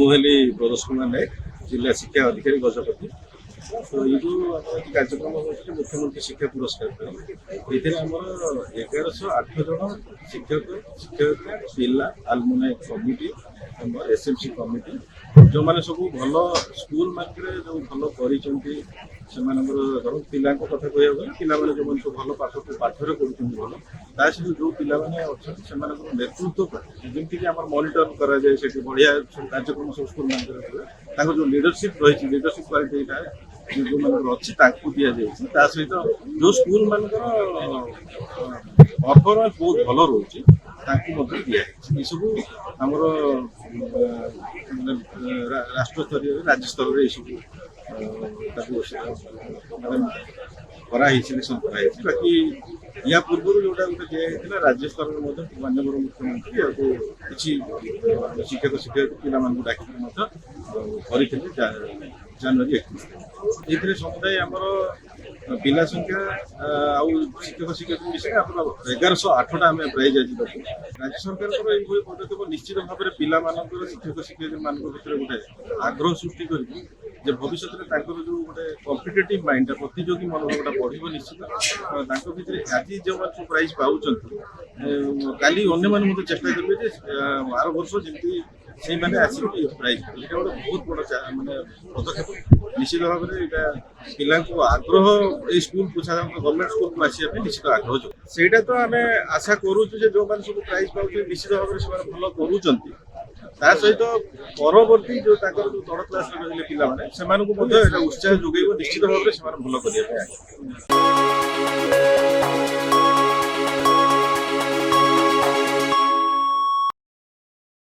मुहेली प्रदोष कुमार नायक जिला शिक्षा अधिकारी गजपति। तो ये जो कार्यक्रम हो मुख्यमंत्री शिक्षा पुरस्कार ये आम 1108 जन शिक्षक शिक्षक पिला आलमुनाई कमिटी एसएमसी कमिटी जो मैंने सब भल स्कूल मार्केट जो भल कर पिला कथा कह गले जो सब भल पाठर कर भल ता सहित जो पाने अच्छा नेतृत्व जमीक आम मनिटर कराए से बढ़िया कार्यक्रम सब स्कूल मार्केट जो लीडरशिप रही लीडरशिप क्वालिटी जो मान अच्छी दि जाए सहित जो स्कूल मान परफॉर्मेंस बहुत भल रोचे दिखाई सब आमर राष्ट्र स्तर राज्य स्तर में सब कराई सिलेक्शन कराई बाकी या पूर्व जोटा गोटे दिया राज्य स्तर में माननीय मुख्यमंत्री किसी शिक्षक शिक्षक पिला डाक जनवरी 31 ये समुदाय आमर पिला संख्या आउ शिक्षक शिक्षक विषय 1108 आम प्राइज आज रखू राज्य सरकार ये पदक्षेप निश्चित भाव में पिला शिक्षक शिक्षक मान गोटे आग्रह सृष्टि कर भविष्य में जो गोटे कॉम्पिटिटिव माइंड प्रतियोगी मनोभावटा बढ़ निश्चित भितर आज जो सब प्राइज पाँच काली अन्य चेष्टा करेंगे आर वर्ष जमी से मैंने आसिक प्राइज ये गोटे बहुत बड़ा मानने पदक्षेप निश्चित भाव में पिला आग्रह ये स्कूल को साधारण गवर्नमेंट स्कूल को आसापी निश्चित आग्रह जो सेटा तो आम आशा करुचु जो मैंने सब प्राइज पाँच निश्चित भाव में से भल कर सहित परवर्ती जो जो तल क्लास रही पे उत्साह जोगे निश्चित भाव में भल करने।